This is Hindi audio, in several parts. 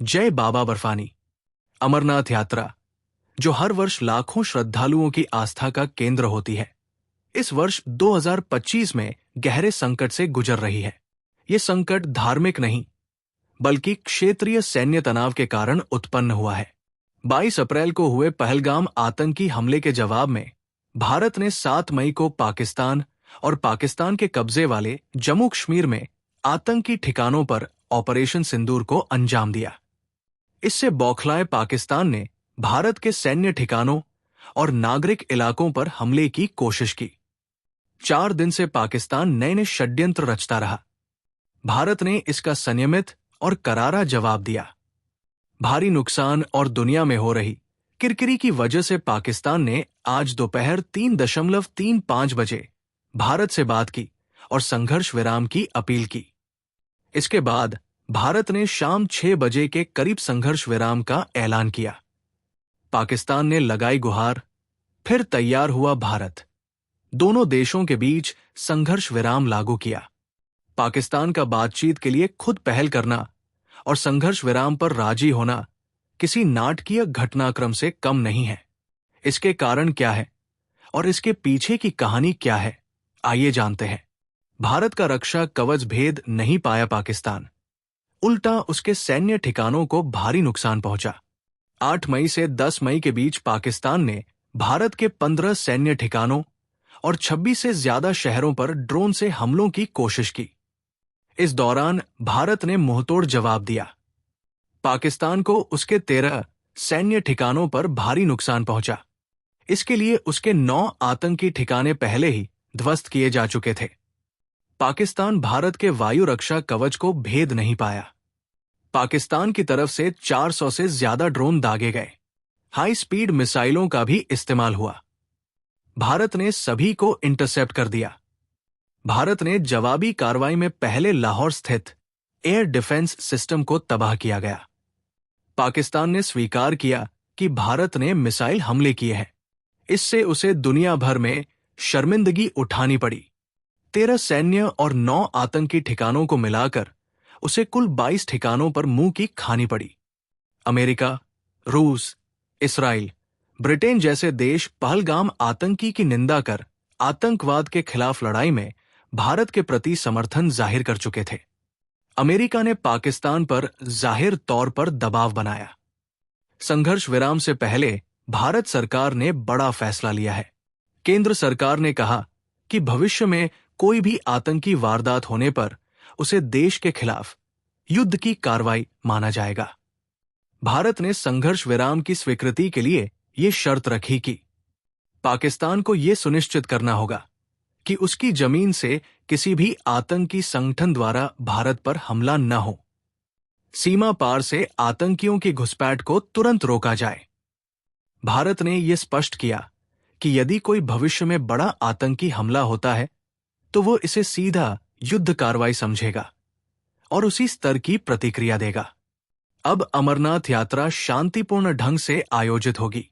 जय बाबा बर्फानी। अमरनाथ यात्रा, जो हर वर्ष लाखों श्रद्धालुओं की आस्था का केंद्र होती है, इस वर्ष 2025 में गहरे संकट से गुजर रही है। ये संकट धार्मिक नहीं, बल्कि क्षेत्रीय सैन्य तनाव के कारण उत्पन्न हुआ है। 22 अप्रैल को हुए पहलगाम आतंकी हमले के जवाब में भारत ने 7 मई को पाकिस्तान और पाकिस्तान के कब्जे वाले जम्मू कश्मीर में आतंकी ठिकानों पर ऑपरेशन सिंदूर को अंजाम दिया। इससे बौखलाए पाकिस्तान ने भारत के सैन्य ठिकानों और नागरिक इलाकों पर हमले की कोशिश की। 4 दिन से पाकिस्तान नए नए षड्यंत्र रचता रहा। भारत ने इसका संयमित और करारा जवाब दिया। भारी नुकसान और दुनिया में हो रही किरकिरी की वजह से पाकिस्तान ने आज दोपहर 3:35 बजे भारत से बात की और संघर्ष विराम की अपील की। इसके बाद भारत ने शाम 6 बजे के करीब संघर्ष विराम का ऐलान किया। पाकिस्तान ने लगाई गुहार, फिर तैयार हुआ भारत। दोनों देशों के बीच संघर्ष विराम लागू किया। पाकिस्तान का बातचीत के लिए खुद पहल करना और संघर्ष विराम पर राजी होना किसी नाटकीय घटनाक्रम से कम नहीं है। इसके कारण क्या है और इसके पीछे की कहानी क्या है, आइए जानते हैं। भारत का रक्षा कवच भेद नहीं पाया पाकिस्तान, उल्टा उसके सैन्य ठिकानों को भारी नुकसान पहुंचा। 8 मई से 10 मई के बीच पाकिस्तान ने भारत के 15 सैन्य ठिकानों और 26 से ज्यादा शहरों पर ड्रोन से हमलों की कोशिश की। इस दौरान भारत ने मुंहतोड़ जवाब दिया। पाकिस्तान को उसके 13 सैन्य ठिकानों पर भारी नुकसान पहुंचा। इसके लिए उसके 9 आतंकी ठिकाने पहले ही ध्वस्त किए जा चुके थे। पाकिस्तान भारत के वायु रक्षा कवच को भेद नहीं पाया। पाकिस्तान की तरफ से 400 से ज्यादा ड्रोन दागे गए। हाई स्पीड मिसाइलों का भी इस्तेमाल हुआ। भारत ने सभी को इंटरसेप्ट कर दिया। भारत ने जवाबी कार्रवाई में पहले लाहौर स्थित एयर डिफेंस सिस्टम को तबाह किया गया। पाकिस्तान ने स्वीकार किया कि भारत ने मिसाइल हमले किए हैं। इससे उसे दुनिया भर में शर्मिंदगी उठानी पड़ी। 13 सैन्य और 9 आतंकी ठिकानों को मिलाकर उसे कुल 22 ठिकानों पर मुंह की खानी पड़ी। अमेरिका, रूस, इसराइल, ब्रिटेन जैसे देश पहलगाम आतंकी की निंदा कर आतंकवाद के खिलाफ लड़ाई में भारत के प्रति समर्थन जाहिर कर चुके थे। अमेरिका ने पाकिस्तान पर जाहिर तौर पर दबाव बनाया। संघर्ष विराम से पहले भारत सरकार ने बड़ा फैसला लिया है। केंद्र सरकार ने कहा कि भविष्य में कोई भी आतंकी वारदात होने पर उसे देश के खिलाफ युद्ध की कार्रवाई माना जाएगा। भारत ने संघर्ष विराम की स्वीकृति के लिए ये शर्त रखी कि पाकिस्तान को ये सुनिश्चित करना होगा कि उसकी जमीन से किसी भी आतंकी संगठन द्वारा भारत पर हमला न हो। सीमा पार से आतंकियों की घुसपैठ को तुरंत रोका जाए। भारत ने यह स्पष्ट किया कि यदि कोई भविष्य में बड़ा आतंकी हमला होता है तो वो इसे सीधा युद्ध कार्रवाई समझेगा और उसी स्तर की प्रतिक्रिया देगा। अब अमरनाथ यात्रा शांतिपूर्ण ढंग से आयोजित होगी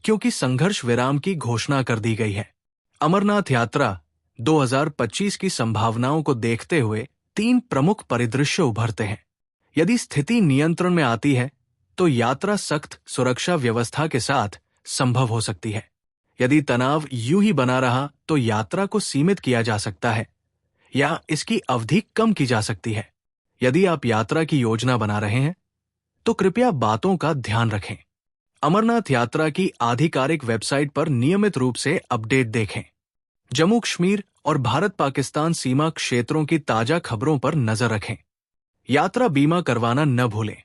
क्योंकि संघर्ष विराम की घोषणा कर दी गई है। अमरनाथ यात्रा 2025 की संभावनाओं को देखते हुए 3 प्रमुख परिदृश्य उभरते हैं। यदि स्थिति नियंत्रण में आती है तो यात्रा सख्त सुरक्षा व्यवस्था के साथ संभव हो सकती है। यदि तनाव यूं ही बना रहा तो यात्रा को सीमित किया जा सकता है या इसकी अवधि कम की जा सकती है। यदि आप यात्रा की योजना बना रहे हैं तो कृपया बातों का ध्यान रखें। अमरनाथ यात्रा की आधिकारिक वेबसाइट पर नियमित रूप से अपडेट देखें। जम्मू कश्मीर और भारत पाकिस्तान सीमा क्षेत्रों की ताजा खबरों पर नजर रखें। यात्रा बीमा करवाना न भूलें,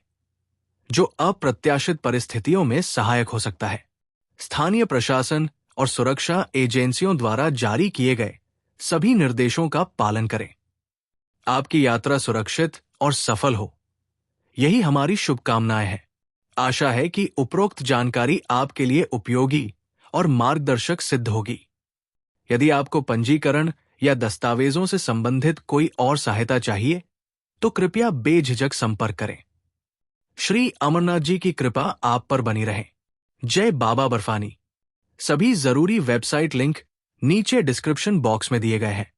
जो अप्रत्याशित परिस्थितियों में सहायक हो सकता है। स्थानीय प्रशासन और सुरक्षा एजेंसियों द्वारा जारी किए गए सभी निर्देशों का पालन करें। आपकी यात्रा सुरक्षित और सफल हो, यही हमारी शुभकामनाएं हैं। आशा है कि उपरोक्त जानकारी आपके लिए उपयोगी और मार्गदर्शक सिद्ध होगी। यदि आपको पंजीकरण या दस्तावेजों से संबंधित कोई और सहायता चाहिए तो कृपया बेझिझक संपर्क करें। श्री अमरनाथ जी की कृपा आप पर बनी रहे। जय बाबा बर्फानी। सभी जरूरी वेबसाइट लिंक नीचे डिस्क्रिप्शन बॉक्स में दिए गए हैं।